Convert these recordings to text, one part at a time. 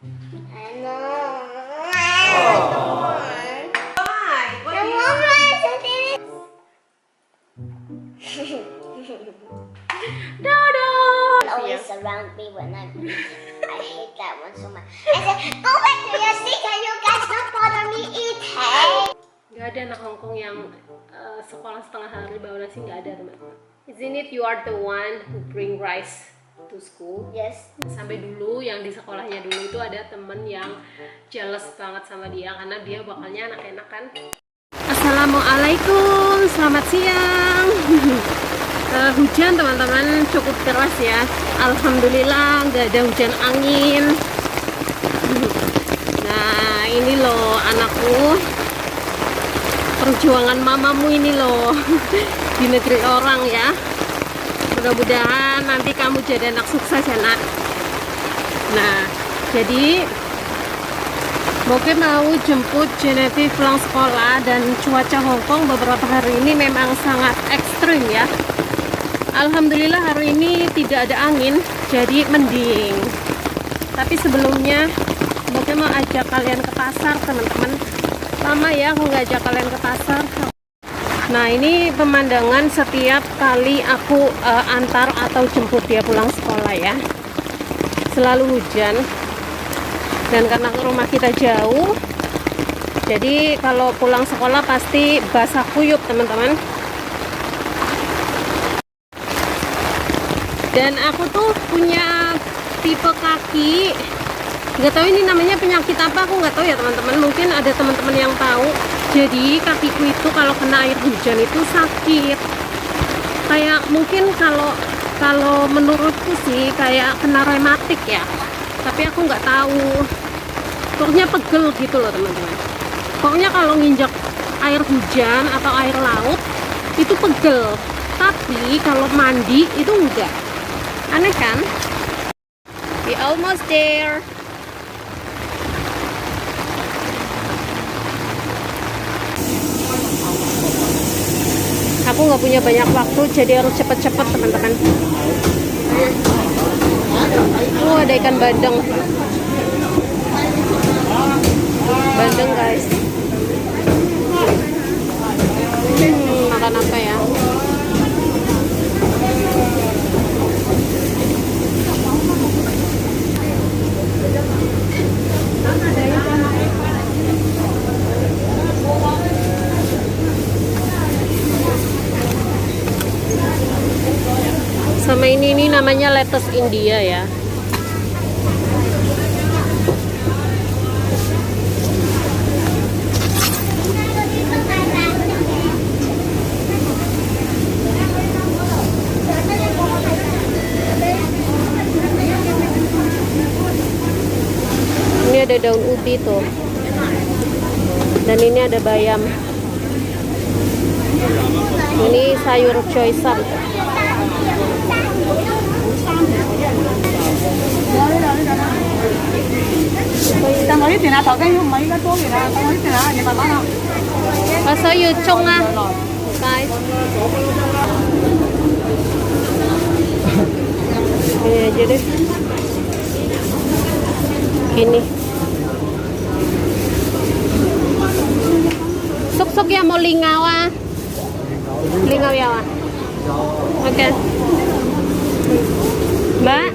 I know. Why? What do you Dodo! Always surround me when I hate that one so much. I said, go back to your seat and you guys don't bother me eating. Gak ada anak Hongkong yang sekolah setengah hari bawa nasi, gak ada teman-teman. Isn't it you are the one who bring rice to school? Yes. Sampai dulu yang di sekolahnya dulu itu ada temen yang jealous banget sama dia karena dia bakalnya enak-enak kan. Assalamualaikum, selamat siang. Hujan teman-teman cukup deras ya. Alhamdulillah nggak ada hujan angin. Nah ini loh anakku, perjuangan mamamu ini loh di negeri orang ya. Mudah-mudahan nanti kamu jadi anak sukses ya nak. Nah jadi Boke mau jemput Genevieve pulang sekolah dan cuaca Hongkong beberapa hari ini memang sangat ekstrim ya. Alhamdulillah hari ini tidak ada angin, jadi mending. Tapi sebelumnya Boke mau ajak kalian ke pasar teman-teman. Lama ya aku nggak ajak kalian ke pasar. Nah ini pemandangan setiap kali aku antar atau jemput dia pulang sekolah ya. Selalu hujan. Dan karena rumah kita jauh, jadi kalau pulang sekolah pasti basah kuyup teman-teman. Dan aku tuh punya tipe kaki, nggak tahu ini namanya penyakit apa, aku nggak tahu ya teman-teman. Mungkin ada teman-teman yang tahu. Jadi kakiku itu kalau kena air hujan itu sakit. Kayak mungkin kalau menurutku sih kayak kena rematik ya. Tapi aku nggak tahu. Pokoknya pegel gitu loh teman-teman. Pokoknya kalau nginjak air hujan atau air laut itu pegel. Tapi kalau mandi itu enggak. Aneh kan? We almost there. Aku nggak punya banyak waktu, jadi harus cepet-cepet teman-teman. Ada ikan bandeng. Bandeng guys. Makan apa ya? Sama ini namanya lettuce India ya. Ini ada daun ubi tuh. Dan ini ada bayam. Ini sayur choy sam. Bakso yu chung ah, guys. Ini aja deh. Gini. Suk-suk ya mau lingau ah. Lingau ya ah. Oke. Mbak.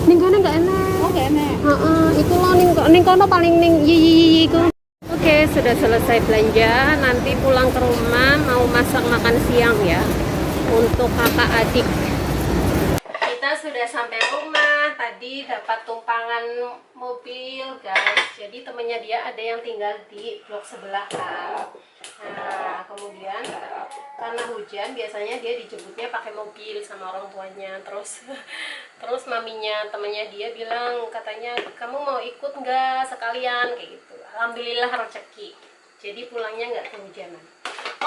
Ning kono enggak enak. Oh, enggak enak. Heeh, iku lo ning kono paling ning yi iku. Oke, sudah selesai belanja. Nanti pulang ke rumah mau masak makan siang ya untuk kakak adik. Kita sudah sampai rumah. Tadi dapat tumpangan mobil, guys. Jadi temennya dia ada yang tinggal di blok sebelah kan. Nah, kemudian karena hujan biasanya dia dijemputnya pakai mobil sama orang tuanya. Terus maminya temennya dia bilang katanya kamu mau ikut nggak sekalian kayak gitu. Alhamdulillah rezeki. Jadi pulangnya nggak kehujanan.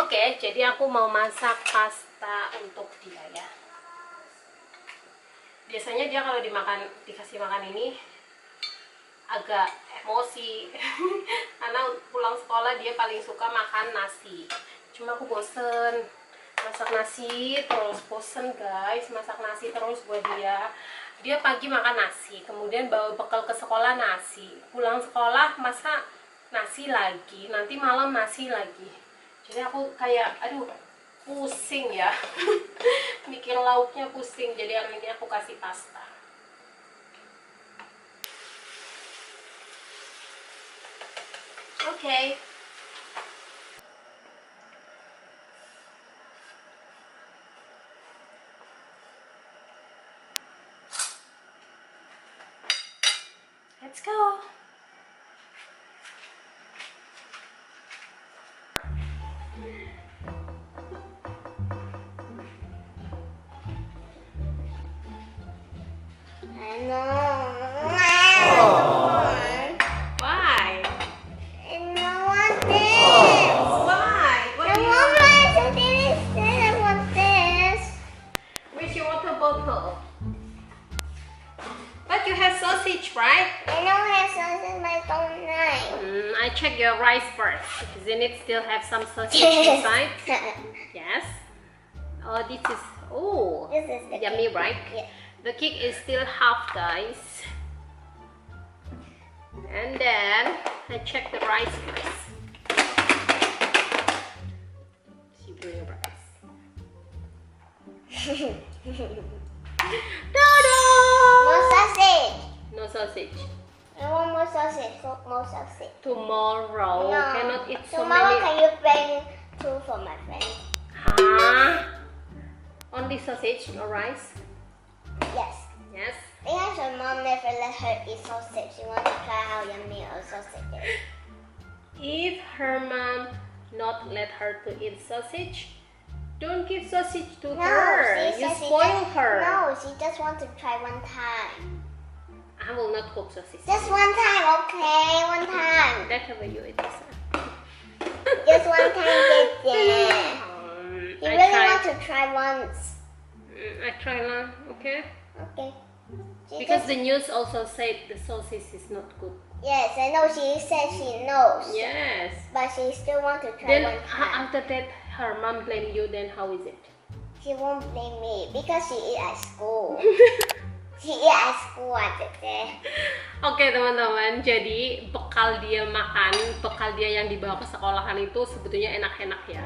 Oke, jadi aku mau masak pasta untuk dia ya. Biasanya dia kalau dikasih makan ini agak emosi karena pulang sekolah dia paling suka makan nasi. Cuma aku bosen masak nasi terus, bosen guys masak nasi terus buat dia. Dia pagi makan nasi, kemudian bawa bekal ke sekolah nasi, pulang sekolah masak nasi lagi, nanti malam nasi lagi. Jadi aku kayak, aduh, pusing ya. Mikir lauknya pusing, jadi hari ini aku kasih pasta. Oke. Let's go. I know. Why? I don't want this. Why? I want my this. I want this. Where's your water bottle? But you have sausage, right? I don't have something I don't like. I check your rice first. Doesn't it still have some sausage inside? Yes. Oh, this is This is the yummy, cake. right? Yeah. The cake is still half, guys. And then I check the rice first. She bring rice. More sausage. No sausage. I want more sausage. More sausage. Tomorrow No. cannot eat so Tomorrow, many. can you bring two for my friend? Huh? Only sausage, no rice? Yes. Yes. Because her mom never let her eat sausage. She wants to try how yummy a sausage is. If her mom not let her to eat sausage, don't give sausage to her. she You said she spoil just, her. No, she just wants to try one time. I will not cook sausage. Just one time, okay? One time. Whatever you eat this. Just one time, Jason. You I really try. want to try once. I try now, okay? Okay. She Because just, the news also said the sausage is not good. yes, I know. She said she knows. Yes. But she still wants to try Then one time. after that, her mom blame you. Then how is it? She won't blame me because she eat at school. She eat at school aja deh. Oke teman-teman, jadi bekal dia makan, bekal dia yang dibawa ke sekolahan itu sebetulnya enak-enak ya.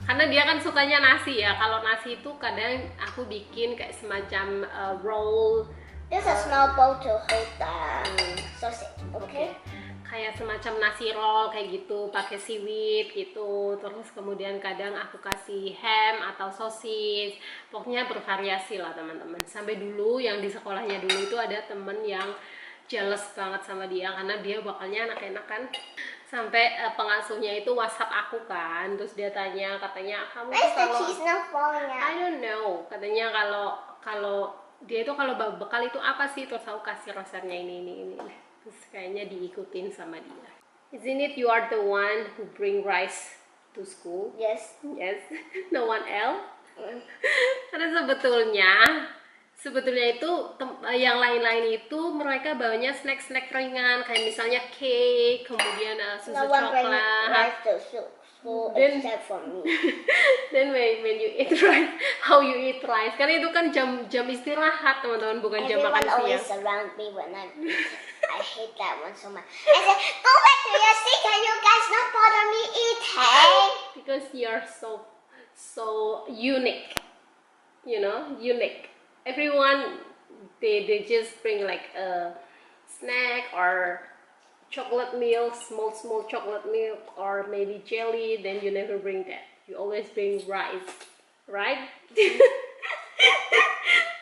Karena dia kan sukanya nasi ya. Kalau nasi itu kadang aku bikin kayak semacam roll. There's a small bowl to hold the sausage, okay? Kayak semacam nasi roll kayak gitu, pakai seaweed gitu. Terus kemudian kadang aku kasih ham atau sosis. Pokoknya bervariasi lah teman-teman. Sampai dulu yang di sekolahnya dulu itu ada temen yang jealous banget sama dia karena dia bakalnya enak-enak kan. Sampai pengasuhnya itu WhatsApp aku kan, terus dia tanya, katanya kamu tuh Where's the kalau cheese not falling I out? don't know, katanya kalau dia itu kalau bekal itu apa sih, terus aku kasih resepnya ini. Terus kayaknya diikutin sama dia. Isn't it you are the one who bring rice to school? Yes. Yes, no one else. Karena sebetulnya itu yang lain-lain itu mereka bawanya snack ringan kayak misalnya cake, kemudian susu No one bring coklat. rice to school Then- except for me. Then when you eat rice, how you eat rice? Karena itu kan jam istirahat teman-teman, bukan jam Everyone makan always siang. surround me when I'm eating. I hate that one so much. I said, go back to your seat. Can you guys not bother me eating? Because you're so unique, unique. Everyone they just bring like a snack or chocolate milk, small chocolate milk, or maybe jelly. Then you never bring that. You always bring rice, right?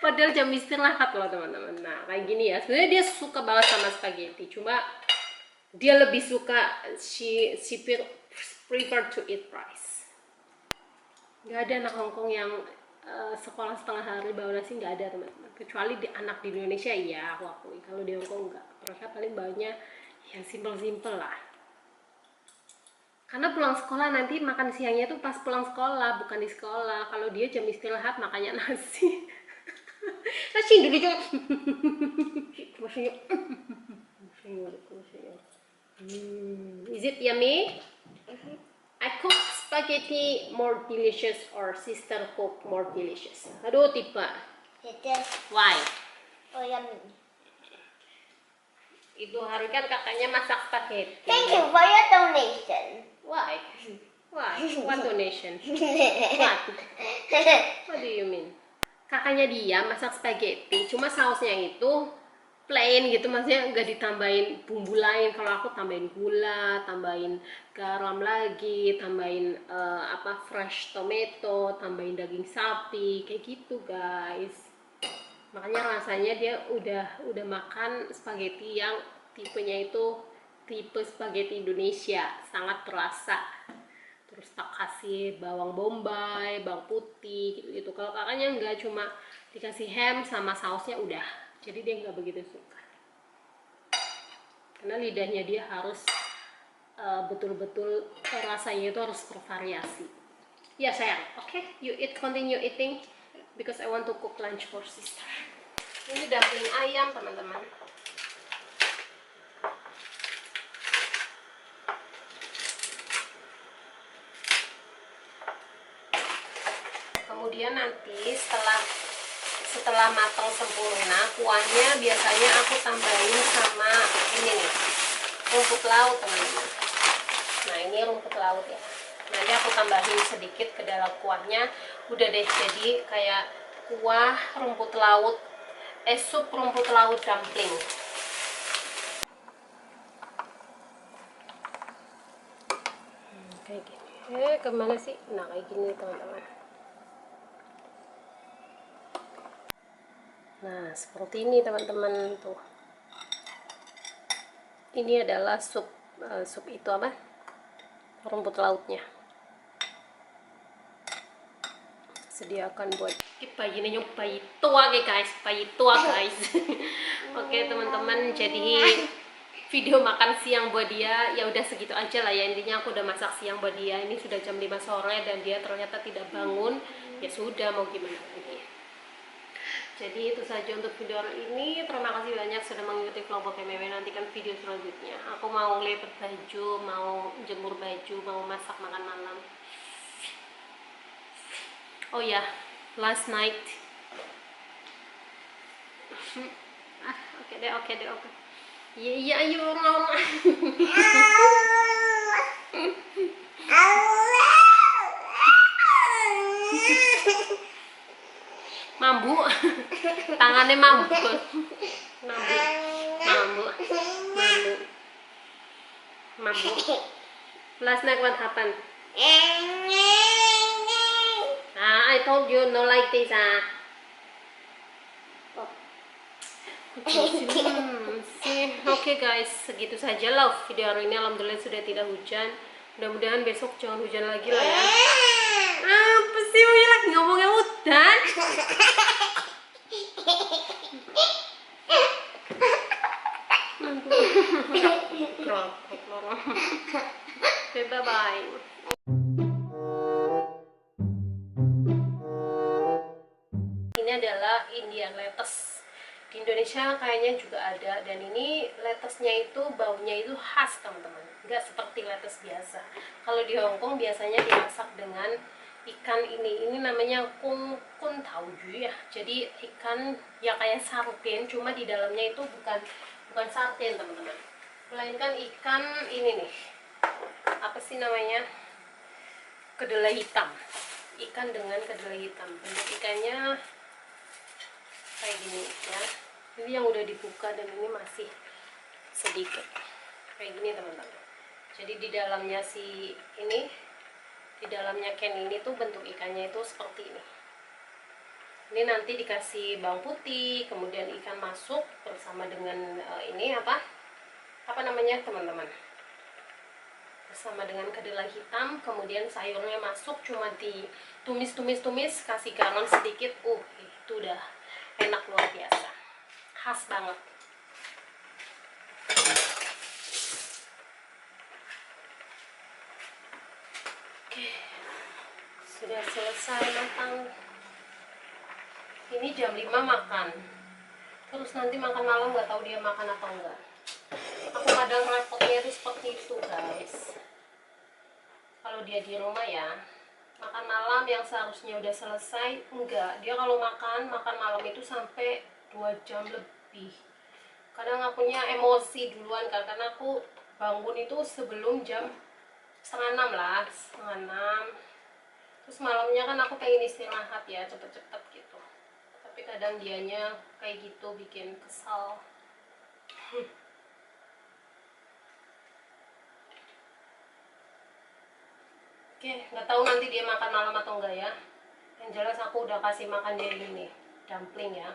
Padahal jam istirahat loh teman-teman. Nah kayak gini ya. Sebenarnya dia suka banget sama spaghetti. Cuma dia lebih suka she prefer to eat rice. Gak ada anak Hongkong yang sekolah setengah hari bawa nasi, nggak ada teman-teman. Kecuali anak di Indonesia ya aku akui. Kalau di Hongkong nggak. Mereka paling bawanya yang simple lah. Karena pulang sekolah nanti makan siangnya tuh pas pulang sekolah, bukan di sekolah. Kalau dia jam istirahat makanya nasi. Nasi dulu juga. Is it yummy? I cook spaghetti more delicious or sister cook more delicious? Aduh tiba. It is. Why? Oh, yummy. Ibu Hari kan kakaknya masak spaghetti. Thank you for your donation. Why? Why? What donation? What? What do you mean? Kakaknya dia masak spaghetti, cuma sausnya itu plain gitu, maksudnya nggak ditambahin bumbu lain. Kalau aku tambahin gula, tambahin garam lagi, tambahin fresh tomato, tambahin daging sapi, kayak gitu guys. Makanya rasanya dia udah makan spaghetti yang tipenya itu tipe spaghetti Indonesia, sangat terasa. Terus tak kasih bawang bombay, bawang putih gitu. Kalau kakaknya enggak, cuma dikasih ham sama sausnya udah. Jadi dia nggak begitu suka. Karena lidahnya dia harus betul-betul rasanya itu harus bervariasi. Ya sayang, oke, you eat, continue eating because I want to cook lunch for sister. Ini dumpling ayam teman-teman. Kemudian nanti setelah matang sempurna, kuahnya biasanya aku tambahin sama ini nih, rumput laut teman-teman. Nah ini rumput laut ya. Nanti aku tambahin sedikit ke dalam kuahnya. Udah deh, jadi kayak kuah rumput laut, sup rumput laut dumpling. Kayak gini. Kemana sih? Nah kayak gini teman-teman. Nah seperti ini teman-teman tuh. Ini adalah sup itu apa? Rumput lautnya. Sediakan buat bayi ini bayi tua guys, Oke teman-teman, jadi video makan siang buat dia ya udah segitu aja lah ya. Intinya aku udah masak siang buat dia. Ini sudah jam 5 sore dan dia ternyata tidak bangun. Ya sudah, mau gimana lagi. Jadi itu saja untuk video ini. Terima kasih banyak sudah mengikuti vlog KMW. Nantikan video selanjutnya. Aku mau lipat baju, mau jemur baju, mau masak makan malam. Oh ya, last night. Oke deh. Iya, ayo orang. Mambu, tangannya mambu. Last night what happened? I told you no like this Oke guys, segitu saja lah video hari ini. Alhamdulillah sudah tidak hujan. Mudah-mudahan besok jangan hujan lagi lah ya. Apa sih lagi ngomongnya hujan? Bye-bye. Ini adalah Indian lettuce. Di Indonesia kayaknya juga ada, dan ini lettuce-nya itu baunya itu khas teman-teman, nggak seperti lettuce biasa. Kalau di Hong Kong biasanya dimasak dengan ikan ini namanya kun tauju ya. Jadi ikan ya kayak sarden, cuma di dalamnya itu bukan sarden teman-teman, melainkan ikan ini nih, apa sih namanya, kedelai hitam. Ikan dengan kedelai hitam. Bentuk ikannya kayak gini ya. Ini yang udah dibuka dan ini masih sedikit kayak gini teman-teman. Jadi di dalamnya di dalamnya can ini tuh bentuk ikannya itu seperti ini. Ini nanti dikasih bawang putih, kemudian ikan masuk bersama dengan ini apa namanya teman-teman, bersama dengan kedelai hitam, kemudian sayurnya masuk, cuma ditumis, kasih garam sedikit. Itu udah enak luar biasa, khas banget. Oke, sudah selesai matang. Ini jam 5 makan, terus nanti makan malam nggak tahu dia makan atau enggak. Aku kadang repotnya itu seperti itu guys. Kalau dia di rumah ya, makan malam yang seharusnya udah selesai, enggak. Dia kalau makan malam itu sampai 2 jam lebih. Kadang akunya emosi duluan kan, karena aku bangun itu sebelum jam 5:30 lah, 5:30. Terus malamnya kan aku pengen istirahat ya, cepet-cepet gitu. Tapi kadang dianya kayak gitu bikin kesal. Oke, nggak tahu nanti dia makan malam atau enggak ya. Yang jelas aku udah kasih makan dia ini, dumpling ya.